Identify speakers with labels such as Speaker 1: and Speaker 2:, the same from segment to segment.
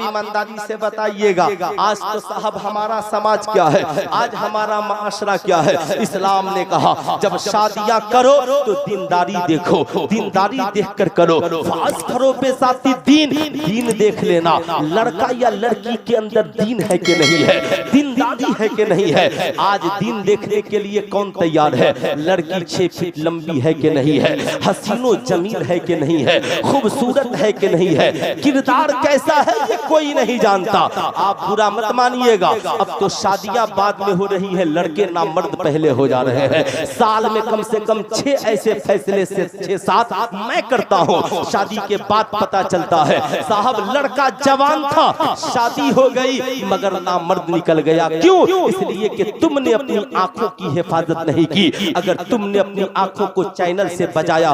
Speaker 1: ईमानदारी से बताइएगा, आज तो साहब हमारा समाज क्या है, आज हमारा माशरा क्या है। इस्लाम ने कहा जब शादियां करो तो दीनदारी देखो, दीनदारी देखकर करो। फास करो बेसाती दीन देख लेना, लड़का या लड़की के अंदर दीन है कि नहीं है, दीनदारी है कि नहीं है। आज दीन देखने के लिए कौन तैयार है? लड़की 6 फीट लंबी है कि नहीं है, हसीनो जमील है कि नहीं है, खूबसूरत है कि नहीं है, किरदार कैसा है ये कोई नहीं जानता। आप बुरा मत मानिएगा, अब तो शादियां बाद में हो रही है, लड़के ना मर्द पहले हो जा रहे हैं। साल में कम से कम 6 ऐसे फैसले से 6-7 मैं करता हूं, शादी के बाद पता चलता है साहब लड़का जवान था, शादी हो गई मगर ना मर्द निकल गया। क्यों? इसलिए कि तुमने अपनी आंखों की हिफाजत नहीं की। अगर तुमने अपनी आंखों को चैनल से बचाया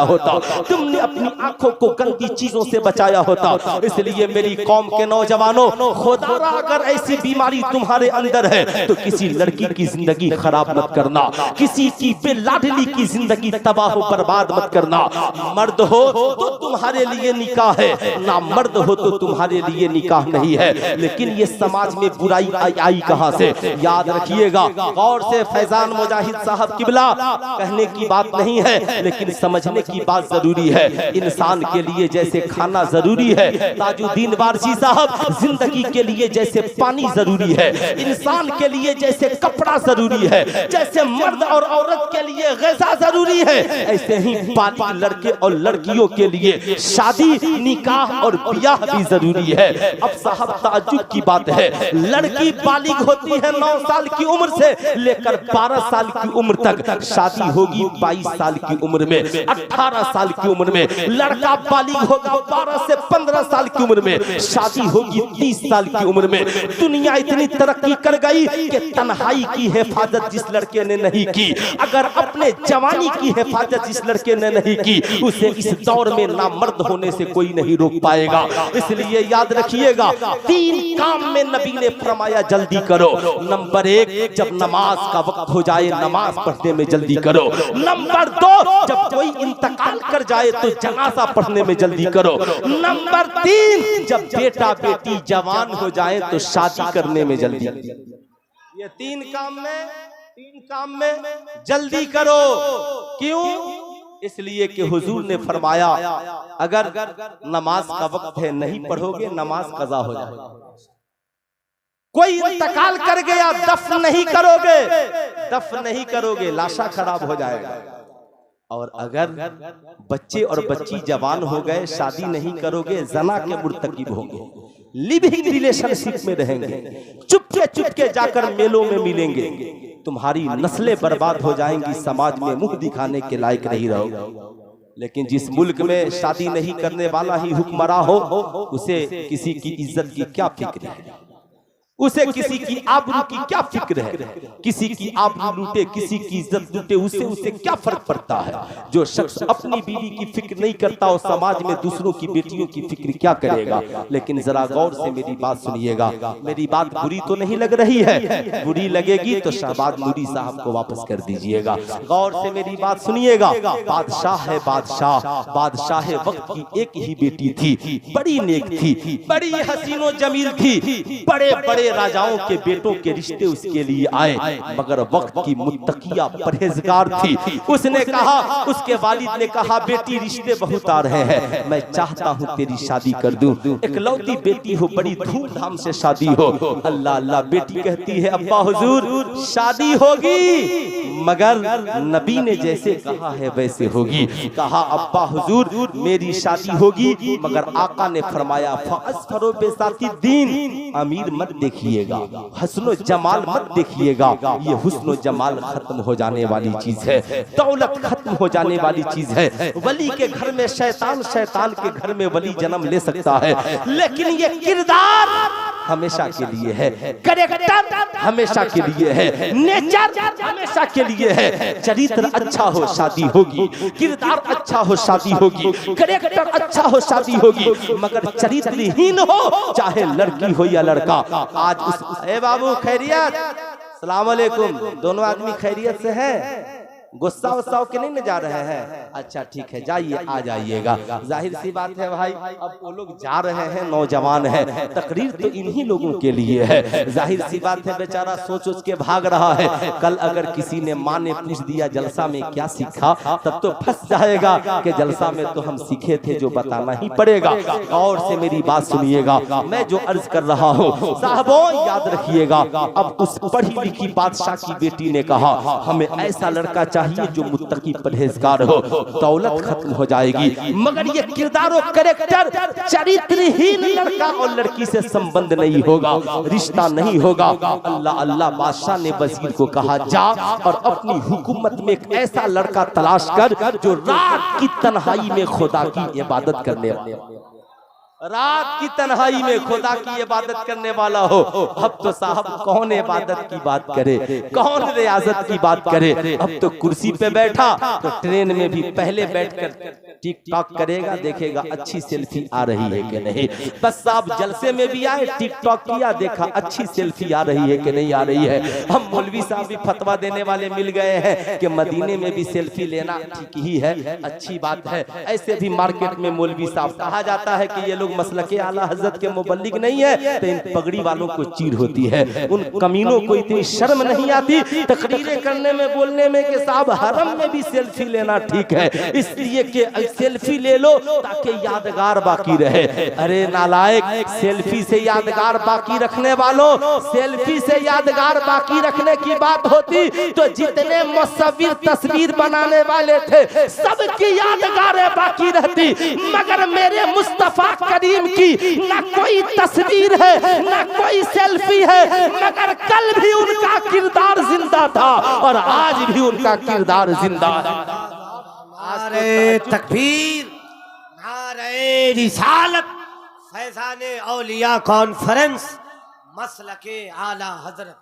Speaker 1: होता, तुमने अपनी आंखों को गंदी चीजों से बचाया होता। इसलिए मेरी कौम के नौजवानों, खुदा अगर ऐसी बीमारी तुम्हारे अंदर है तो किसी लड़की की जिंदगी खराब मत करना, किसी की बेलाडली की जिंदगी तबाह बर्बाद मत करना। मर्द हो तो तुम्हारे लिए निकाह है, ना मर्द हो तो तुम्हारे लिए निकाह नहीं है। लेकिन ये समाज में बुराई आई कहां से? याद रखिएगा गौर से। फैजान मुजाहिद साहब किबला, कहने की बात नहीं है लेकिन समझने की बात जरूरी है। इंसान के लिए जैसे खाना जरूरी है, ताजुद्दीन वारसी साहब, जिंदगी के लिए जैसे पानी जरूरी है, इंसान के लिए जैसे कपड़ा जरूरी है, जैसे मर्द और औरत के लिए ग़िज़ा जरूरी है, ऐसे ही बालिग लड़के और लड़कियों के लिए शादी, निकाह और ब्याह भी जरूरी है। अब साहब ताज्जुब की बात है, लड़की बालिग होती है 9 साल की उम्र से लेकर 12 साल की उम्र तक, शादी होगी 22 साल की उम्र में, 18 साल की उम्र में। लड़का बालिग होगा 12 से 15 साल की उम्र में, शादी होगी 30 साल की उम्र में। दुनिया इतनी तरक्की कर गई कि तन्हाई की हिफाजत जिस लड़के ने नहीं की, अगर अपने जवानी की हिफाजत जिस लड़के ने नहीं की, उसे इस दौर में नामर्द होने से कोई नहीं रोक पाएगा। इसलिए याद रखिएगा 3 काम में नबी ने फरमाया जल्दी करो। नंबर 1, जब नमाज का वक्त हो जाए नमाज पढ़ने में जल्दी करो। नंबर 2, जब कोई इंतकाल कर जाए तो जनाजा पढ़ने में जल्दी करो। नंबर 3, जब बेटा बेटी जवान हो जाए तो शादी करने में जल्दी। ये 3 काम में जल्दी करो। क्यों? इसलिए कि हुजूर ने फरमाया अगर नमाज का वक्त है नहीं पढ़ोगे नमाज कज़ा हो जाएगा। कोई इंतकाल कर गया दफन नहीं करोगे, लाशा खराब हो जाएगा। और अगर बच्चे और बच्ची जवान हो गए, शादी नहीं करोगे, जना के मुर्तकिब होंगे, लिविंग रिलेशनशिप में रहेंगे, चुपके जाकर मेलों में मिलेंगे, तुम्हारी नस्लें बर्बाद हो जाएंगी, समाज में मुंह दिखाने के लायक नहीं रहोगे। लेकिन जिस मुल्क में शादी नहीं करने वाला ही हुक्मरान हो, उसे किसी की इज्जत की क्या फिक्र है, उसे किसी की आबरू की क्या फिक्र है, किसी की आबरू लूटे, किसी की इज्जत लूटे, उसे क्या फर्क पड़ता है। जो शख्स अपनी बीवी की फिक्र नहीं करता और समाज में दूसरों की बेटियों की फिक्र क्या करेगा। लेकिन जरा गौर से मेरी बात सुनिएगा, मेरी बात बुरी तो नहीं लग रही है, बुरी लगेगी तो शहबाज नूरी साहब को वापस कर दीजिएगा। गौर से मेरी बात सुनिएगा। बादशाह वक्त की एक ही बेटी थी, बड़ी नेक थी, बड़ी हसीनो जमील थी, बड़े बड़े राजाओं के बेटों के रिश्ते उसके लिए आए, मगर वक्त की मुत्तकिया परहेजगार थी। उसने कहा, उसके वालिद ने कहा, बेटी रिश्ते बहुत आ रहे हैं, मैं चाहता हूँ तेरी शादी कर दूं, इकलौती बेटी हो, बड़ी धूमधाम से शादी हो। अल्लाह अल्लाह, बेटी कहती है अब्बा हुजूर शादी होगी, मगर नबी ने जैसे कहा है वैसे होगी। कहा अब्बा हुजूर मेरी शादी होगी, मगर आका ने फरमाया फअस्फरो बेसाती दीन, अमीर मत देखिएगा, हस्नो जमाल मत देखिएगा, ये हुस्नो जमाल खत्म हो जाने वाली चीज है, दौलत खत्म हो जाने वाली चीज है। वली के घर में शैतान, शैतान के घर में वली जन्म ले सकता है, लेकिन ये किरदार हमेशा के लिए है, कैरेक्टर हमेशा के लिए है, नेचर हमेशा के लिए है। चरित्र अच्छा हो शादी होगी, किरदार अच्छा हो शादी होगी, कैरेक्टर अच्छा हो शादी होगी, मगर चरित्रहीन हो, चाहे लड़की हो या लड़का। आज उस ए बाबू खैरियत, सलाम अलैकुम, दोनों आदमी खैरियत से हैं? गुस्सा वस्सा के नहीं न जा रहे हैं? अच्छा ठीक है, जाइए, आ जाइएगा। जाहिर सी बात है भाई, अब वो लोग जा रहे हैं, नौजवान है, तकरीर तो इन्हीं लोगों के लिए है। जाहिर सी बात है, बेचारा सोच सोच के भाग रहा है। कल अगर किसी ने माँ ने पूछ दिया जलसा में क्या सीखा, तब तो फंस जाएगा कि जलसा में तो हम सीखे थे, जो बताना ही पड़ेगा। और से मेरी बात सुनिएगा, मैं जो अर्ज कर रहा हूँ साहबों, याद रखिएगा। अब उस पढ़ी लिखी बादशाह की बेटी ने कहा, हमें ऐसा लड़का चाहिए जो मुत्तकी परहेजगार हो। दौलत खत्म हो जाएगी, मगर ये किरदार और कैरेक्टर चरित्रहीन लड़का और लड़की से संबंध नहीं होगा, रिश्ता नहीं होगा। अल्लाह अल्लाह बादशाह ने वजीर को कहा, जा और अपनी हुकूमत में एक ऐसा लड़का तलाश कर जो रात की तन्हाई में खुदा की इबादत करने वाला, रात की तन्हाई में खुदा की इबादत करने वाला हो। अब तो साहब कौन इबादत की बात करे, कौन रियाजत की बात करे? अब तो कुर्सी पे बैठा तो ट्रेन में भी पहले बैठकर टिक टॉक करेगा, देखेगा अच्छी सेल्फी आ रही है कि नहीं। बस साहब जलसे में भी आए, टिक टॉक किया, देखा अच्छी सेल्फी आ रही है कि नहीं आ रही है। हम मौलवी साहब भी फतवा देने वाले मिल गए हैं कि मदीने में भी सेल्फी लेना ठीक ही है, अच्छी बात है। ऐसे भी मार्केट में मौलवी साहब कहा जाता है कि ये लोग मसलके आला हजरत के मुबल्लिग नहीं है, तो इन पगड़ी वालों को चीर होती है। उन कमीनों को इतनी शर्म नहीं आती तकरीरें करने में, बोलने में कि साहब हरम में भी सेल्फी लेना ठीक है, इसलिए कि सेल्फी ले लो ताकि यादगार बाकी रहे। अरे नालायक, सेल्फी से यादगार बाकी रखने वालों, सेल्फी से यादगार बाकी रखने की बात होती तो जितने मुसव्विर तस्वीर बनाने वाले थे सबकी यादगारें बाकी रहती, मगर मेरे मुस्तफा करीम की ना कोई तस्वीर है ना कोई सेल्फी है, मगर कल भी उनका किरदार जिंदा था और आज भी उनका किरदार जिंदा है।
Speaker 2: नारे तकबीर, नारे रिसालत, फैज़ाने औलिया कॉन्फ्रेंस, मसलके आला हजरत।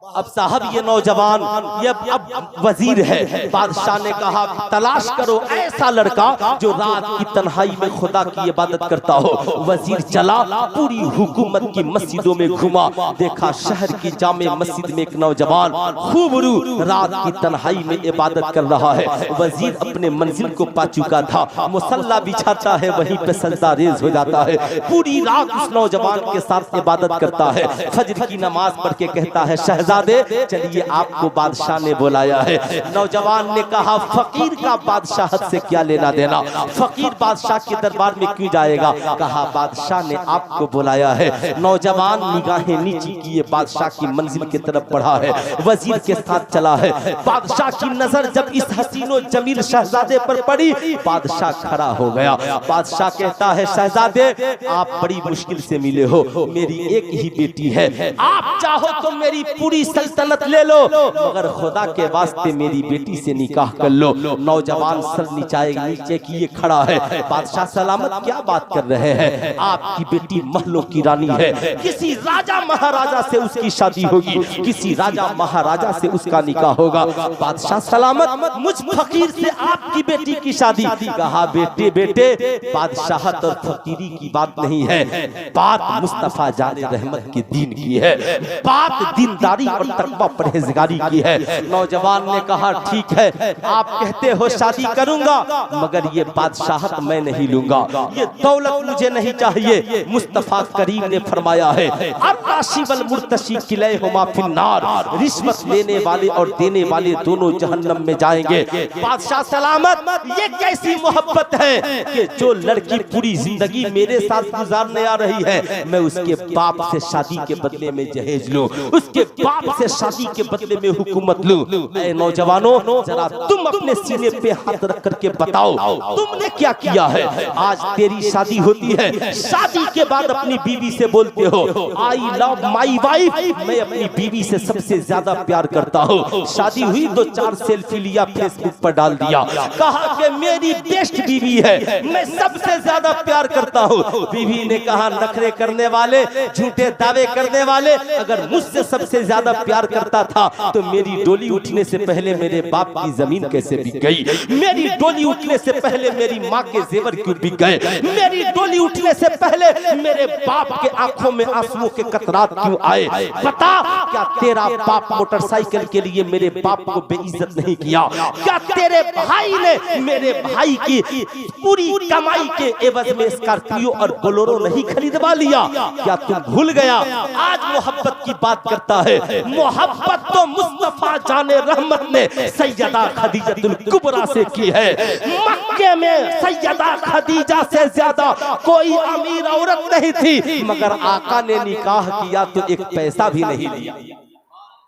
Speaker 1: अब साहब ये नौजवान, ये अब वजीर है, बादशाह ने कहा तलाश करो ऐसा लड़का जो रात की तन्हाई में खुदा की इबादत करता हो। वजीर चला, पूरी हुकूमत की मस्जिदों में घुमा, देखा शहर की जामे मस्जिद में एक नौजवान खूबरू रात की तन्हाई में इबादत कर रहा है। वजीर अपने मंजिल को पा चुका था, मुसल्ला बिछाता है, वहीं पे सजदा रेज हो जाता है। पूरी रात उस नौजवान के साथ इबादत करता है। फजर की नमाज पढ़ के कहता है, शहजादे चलिए आपको बादशाह ने बुलाया है। नौजवान ने कहा, फकीर का बादशाहत से क्या लेना देना, फकीर बादशाह के दरबार में क्यों जाएगा? कहा बादशाह ने आपको बुलाया है। नौजवान निगाहें नीची किए बादशाह की मंजिल की तरफ बढ़ा है, वजीर के साथ चला है। बादशाह की नजर जब इस हसीनो जमील शहजादे पर पड़ी, बादशाह खड़ा हो गया। बादशाह कहता है, शहजादे आप बड़ी मुश्किल से मिले हो, मेरी एक ही बेटी है, आप चाहो तो मेरी पूरी सल्तनत ले लो, मगर खुदा के वास्ते मेरी बेटी से निकाह कर लो। नौजवान सर नीचे किए खड़ा है। बादशाह सलामत क्या बात कर रहे हैं, आपकी बेटी महलों की रानी है, किसी राजा महाराजा से उसकी शादी होगी, किसी राजा महाराजा से उसका निकाह होगा। बादशाह सलामत, मुझ फकीर से आपकी बेटी की शादी। कहा बेटे बेटे, बादशाहत और फकीरी की बात नहीं है, बात मुस्तफा जाने रहमत के दीन की है, बात दीनदारी और तकवा परहेजगारी की है। नौजवान ने कहा ठीक है, आप कहते हो शादी करूंगा, मगर ये बादशाहत मैं नहीं लूंगा, ये दौलत मुझे नहीं चाहिए। मुस्तफा करीम ने फरमाया है, अर्राशिवल मुर्तशी किलैहुमा फिन्नार, रिश्वत लेने वाले और देने वाले दोनों जहन्नम में जाएंगे। बादशाह सलामत, ये कैसी मोहब्बत है कि जो लड़की पूरी जिंदगी मेरे साथ गुजारने आ रही है, मैं उसके बाप से शादी के बदले में जहेज लूं, उसके बाप से शादी के बदले में हुकूमत लूं। ऐ नौजवानों, जरा तुम अपने सीने पे हाथ रख करके बताओ तुमने क्या किया है। आज तेरी शादी होती है, शादी के बाद अपनी बीवी से बोलते हो आई लव माई वाइफ, मैं अपनी बीवी से सबसे ज्यादा प्यार करता हूँ। शादी हुई तो 4 सेल्फी लिया, फेसबुक पर डाल दिया, कहा कि मेरी बेस्ट बीवी है, मैं सबसे ज्यादा प्यार करता हूँ। बीवी ने कहा नखरे करने वाले, झूठे दावे करने वाले, अगर मुझसे सबसे ज्यादा ज्यादा प्यार करता था तो मेरी डोली उठने से पहले मेरे बाप की जमीन कैसे बिक गई, मेरी डोली उठने से पहले मेरी माँ के जेवर क्यों बिक गए, मेरी डोली उठने से पहले मेरे बाप के आंखों में आंसुओं के कतरात क्यों आए। बता, क्या तेरा बाप मोटरसाइकिल के लिए मेरे बाप को बेइज्जत नहीं किया? क्या तेरे भाई ने मेरे भाई की पूरी कमाई के एवज में स्कॉर्पियो और बोलेरो नहीं खरीदवा लिया? क्या तुम भूल गया? आज मोहब्बत की बात करता है, मोहब्बत तो मुस्तफा जाने रहमत ने सैयदा खदीजतुल कुबरा से की है। मक्के में सैयदा खदीजा से ज्यादा कोई अमीर औरत नहीं थी, मगर आका ने निकाह किया तो एक पैसा भी नहीं लिया।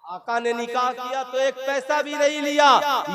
Speaker 1: आका ने निकाह किया तो एक पैसा भी नहीं लिया।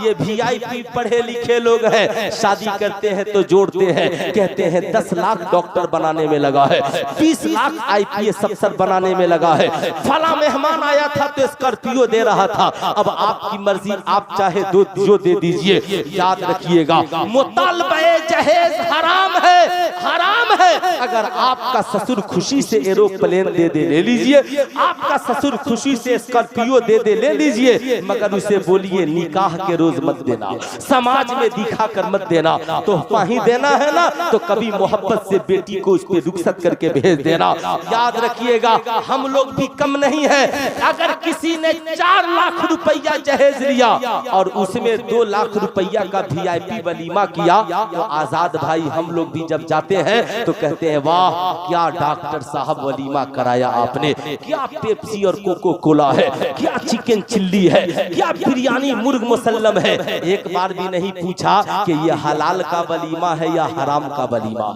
Speaker 1: ये वीआईपी पढ़े लिखे लोग हैं, शादी करते हैं तो जोड़ते हैं, कहते हैं 10 लाख डॉक्टर बनाने में लगा है, 20 लाख आईपीएस अफसर बनाने में लगा है, फला मेहमान आया था तो स्कॉर्पियो दे रहा था। अब आपकी मर्जी, आप चाहे जो दे दीजिए। याद रखिएगा, मुतालबे जहेज हराम है, हराम है। अगर आपका ससुर खुशी से एरोप्लेन दे ले लीजिए, आपका ससुर खुशी से स्कॉर्पियो दे ले लीजिए, मगर उसे बोलिए निकाह के रोज मत देना, समाज में दिखा कर मत देना। तो ही देना है ना, तो कभी मोहब्बत से बेटी को उस पे रुखसत करके भेज देना। याद रखिएगा, हम लोग भी कम नहीं है। अगर किसी ने 4 लाख रुपया जहेज लिया और उसमें 2 लाख रुपया का वीआईपी वलीमा किया, तो आजाद भाई हम लोग भी जब जाते हैं तो कहते हैं वाह क्या डॉक्टर साहब वलीमा कराया आपने, क्या पेप्सी और कोको कोला है, क्या चिकन चिल्ली है, क्या बिरयानी मुर्ग मुसल्लम है। एक बार भी नहीं पूछा कि ये हलाल का वलीमा है या हराम का वलीमा।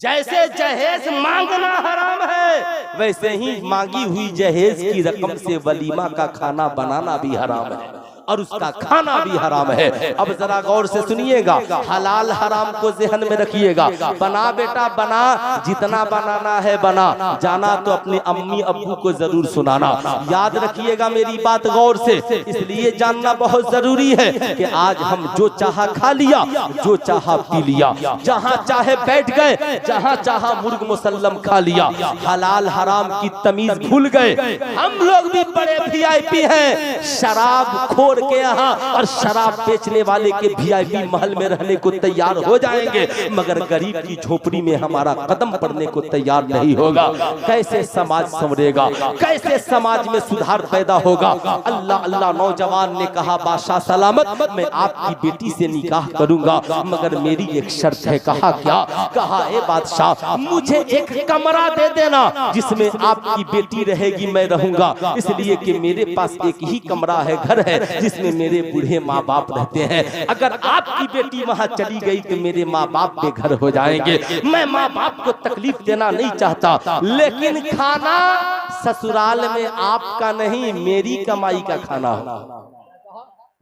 Speaker 1: जैसे जहेज मांगना हराम है, वैसे ही मांगी हुई जहेज की रकम से वलीमा का खाना बनाना भी हराम है और उसका खाना भी हराम है। अब जरा गौर से सुनिएगा, हलाल हराम को ज़हन में रखिएगा। बना बेटा बना, जितना बनाना है बना, जाना तो अपने अम्मी अब्बू को जरूर सुनाना। याद रखिएगा मेरी बात गौर से, इसलिए जानना बहुत जरूरी है कि आज हम जो चाहा खा लिया, जो चाहा पी लिया, जहाँ चाहे बैठ गए, जहाँ चाहा मुर्ग मुसल्लम खा लिया, हलाल हराम की तमीज भूल गए। हम लोग भी बड़े वीआईपी हैं, शराब खोर के यहाँ और शराब बेचने वाले के वीआईपी महल में रहने को तैयार हो जाएंगे, मगर गरीब की झोपड़ी में हमारा कदम पड़ने को तैयार नहीं होगा। कैसे समाज संवरेगा, कैसे समाज में सुधार पैदा होगा? अल्लाह अल्लाह नौजवान ने कहा बादशाह सलामत मैं आपकी बेटी से निकाह करूंगा, मगर मेरी एक शर्त है। कहा क्या? कहा ए बादशाह मुझे एक कमरा दे देना जिसमें आपकी बेटी रहेगी, मैं रहूंगा, इसलिए कि मेरे पास एक ही कमरा है, घर है जिसमें मेरे बूढ़े माँ बाप रहते हैं। अगर आपकी बेटी वहाँ चली गई तो मेरे माँ बाप बेघर हो जाएंगे। मैं माँ बाप को तकलीफ देना नहीं चाहता, लेकिन खाना ससुराल में आपका नहीं, मेरी कमाई का खाना हो,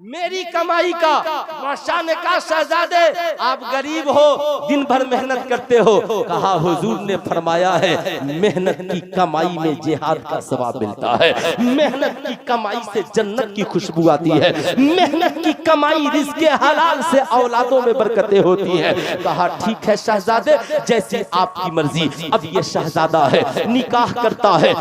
Speaker 1: मेरी कमाई का। बादशाह ने कहा शहजादे आप गरीब हो, दिन भर मेहनत करते हो। कहा हुजूर ने फरमाया है मेहनत की कमाई में जिहाद का सवाब मिलता है, मेहनत की कमाई से जन्नत की खुशबू आती है, मेहनत की कमाई रिज़्क़े हलाल से औलादों में बरकतें होती है। कहा ठीक है शहजादे, जैसी आपकी मर्जी। अब ये शहजादा है, निकाह करता है,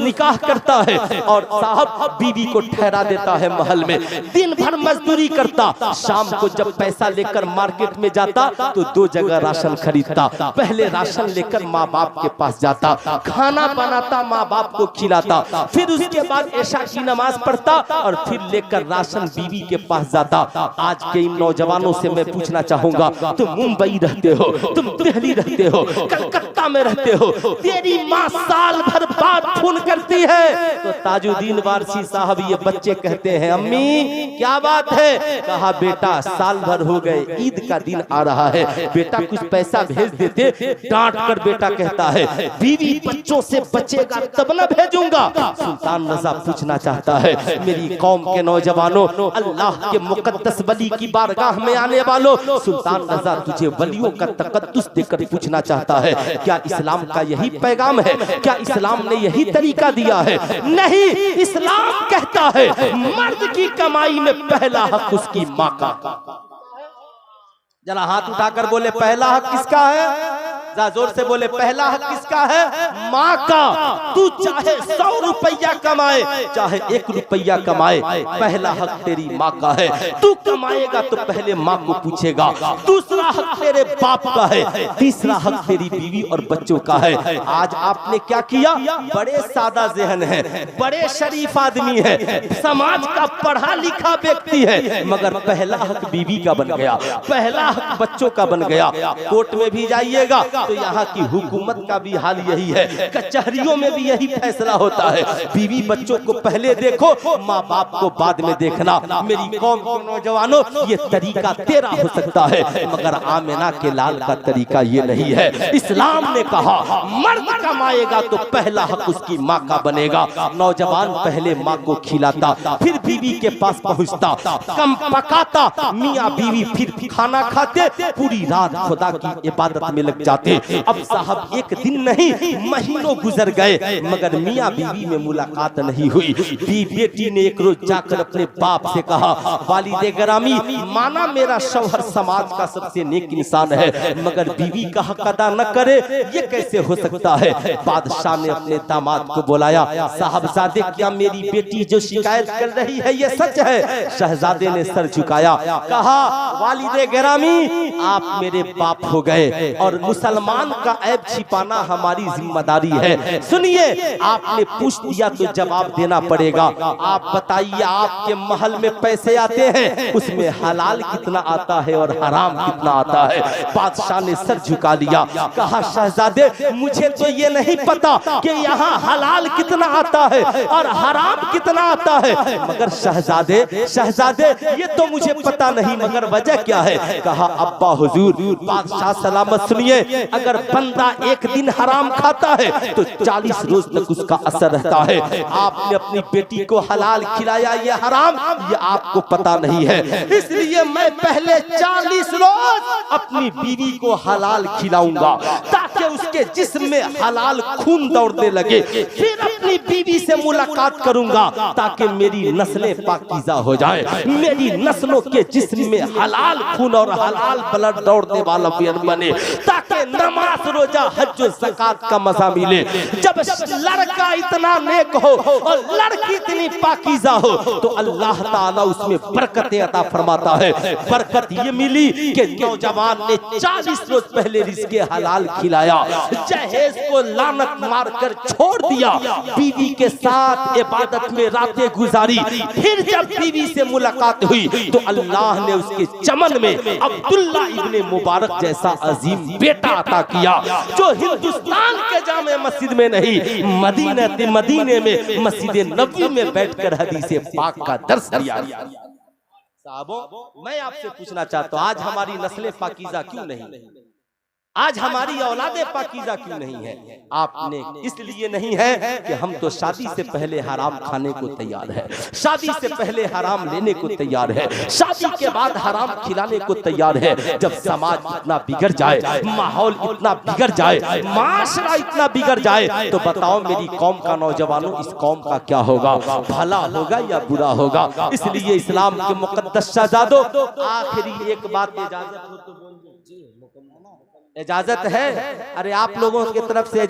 Speaker 1: निकाह करता है और साहब बीवी को ठहरा देता है महल में। दिन भर मजदूरी करता, शाम को जब पैसा लेकर मार्केट में जाता तो 2 जगह राशन खरीदता। पहले राशन लेकर माँ बाप के पास जाता, खाना बनाता, माँ बाप को खिलाता, फिर उसके बाद ऐशा की नमाज पढ़ता और फिर लेकर राशन बीवी के पास जाता। आज के इन नौजवानों से मैं पूछना चाहूंगा, तुम मुंबई रहते हो, तुम दिल्ली रहते हो, कलकत्ता में रहते हो, तेरी माँ साल भर बाद फोन करती है तो ताजुद्दीन वारसी साहब ये बच्चे कहते हैं अम्मी क्या बात है? कहा बेटा साल भर हो गए, ईद का दिन आ रहा है, बेटा कुछ पैसा भेज देते। डांट कर बेटा कहता है बीवी बच्चों से बचेगा तब ना भेजूंगा। सुल्तान रजा पूछना चाहता है मेरी कौम के नौजवानों, अल्लाह के मुकद्दस वली की बारगाह में आने वालों, सुल्तान रजा तुझे वलियों का तकद्दुस देकर पूछना चाहता है क्या इस्लाम का यही पैगाम है? क्या इस्लाम ने यही तरीका दिया है? नहीं, इस्लाम कहता है मर्द की कमाई में पहला हक उसकी माँ का। जरा हाथ उठाकर बोले पहला हक किसका है? जोर से बोले, पहला हक किसका है? माँ का। तू चाहे 100 रुपया कमाए, चाहे 1 रुपया कमाए, पहला हक तेरी माँ का है। तू कमाएगा तो पहले माँ को पूछेगा। दूसरा हक तेरे बाप का है। तीसरा हक तेरी बीवी और बच्चों का है। आज आपने क्या किया? बड़े सादा ज़हन है, बड़े शरीफ आदमी है, समाज का पढ़ा लिखा व्यक्ति है, मगर पहला हक बीवी का बन गया, पहला हक बच्चों का बन गया। कोर्ट में भी जाइएगा तो यहाँ की हुकूमत का भी हाल यही है, कचहरियों में भी यही फैसला होता है, बीवी बच्चों को पहले देखो, माँ बाप को बाद में देखना। मेरी कौम के नौजवानों, ये तरीका तेरा हो सकता है, मगर आमिना के लाल का तरीका ये नहीं है। इस्लाम ने कहा मर्द कमाएगा तो पहला हक उसकी माँ का बनेगा। नौजवान पहले माँ को खिलाता, फिर बीवी के पास पहुँचता, कम पकाता, मियाँ बीवी फिर खाना खाते, पूरी रात खुदा की इबादत में लग जाते। अब साहब एक दिन नहीं महीनों गुजर गए, मगर मियाँ बीवी में मुलाकात नहीं हुई। बेटी ने एक रोज जाकर अपने बाप से कहा, वालिदे ग्रामी, माना मेरा शौहर समाज का सबसे नेक इंसान है, मगर बीवी का हक अदा न करे, ये कैसे हो सकता है? बादशाह ने अपने दामाद को बुलाया, साहबजादे क्या मेरी बेटी जो शिकायत कर रही है ये सच है? शहजादे ने सर झुकाया, कहा वालिदे गिरामी, आप मेरे बाप हो गए और मुसलमान का ऐब छिपाना हमारी जिम्मेदारी है। सुनिए, आपने पूछ दिया तो जवाब देना पड़ेगा। आप बताइए, आपके महल में पैसे आते हैं, उसमें हलाल कितना आता है और हराम कितना आता है? बादशाह ने सर झुका लिया, कहा शहजादे मुझे तो ये नहीं पता कि यहाँ हलाल कितना आता है और हराम कितना आता है, मगर शहजादे ये तो मुझे पता नहीं, मगर वजह क्या है? कहा अब्बा हुजूर, बादशाह सलामत सुनिए, अगर बंदा एक दिन हराम खाता है तो 40 रोज तक उसका असर रहता है। आपने अपनी बेटी को हलाल खिलाया, ये हराम, ये आपको पता नहीं है, इसलिए मैं पहले 40 रोज अपनी बीवी को हलाल खिलाऊंगा ताकि उसके जिस्म में हलाल खून दौड़ने लगे, फिर अपनी बीवी से मुलाकात करूंगा ताकि मेरी नस्लें पाकीज़ा हो जाए, मेरी नस्लों के जिस्म में हलाल खून और हलाल ब्लड दौड़ने वाला बने, ताकि नमाज रोजा हज ज़कात का मजा मिले। जब लड़का इतना नेक हो और लड़की इतनी पाकीज़ा हो तो अल्लाह ताला उसमें बरकत अता फरमाता है। बरकत ये मिली कि नौजवान ने 40 रोज पहले रिज़्क़े हलाल खिलाया, जहेज को लानत मारकर छोड़ दिया, बीवी के साथ इबादत में रातें गुजारी, फिर जब बीवी से मुलाकात हुई तो अल्लाह ने उसके चमन में अब्दुल्ला इब्ने मुबारक जैसा अजीम बेटा अता किया, जो हिंदुस्तान के जामे मस्जिद में नहीं, मदीने में मस्जिद नबवी में बैठकर हदीसे पाक का दर्स दिया। साहबों, मैं आपसे पूछना चाहता हूँ, आज हमारी नस्लें पाकीज़ा क्यों नहीं? आज हमारी औलादे पाकीज़ा क्यों नहीं है? आपने इसलिए नहीं है कि हम तो शादी से पहले हराम खाने को तैयार है, शादी से पहले हराम लेने को तैयार है, शादी के बाद हराम खिलाने को तैयार है। जब समाज इतना बिगड़ जाए, माहौल इतना बिगड़ जाए, माशरा इतना बिगड़ जाए, तो बताओ मेरी कौम का नौजवानों, इस कौम का क्या होगा? भला होगा या बुरा होगा? इसलिए इस्लाम के मुकद्दस शहजादों, आखिरी एक बात इजाजत हो तो बोल दो। इजाजत है? अरे आप लोगों की तरफ से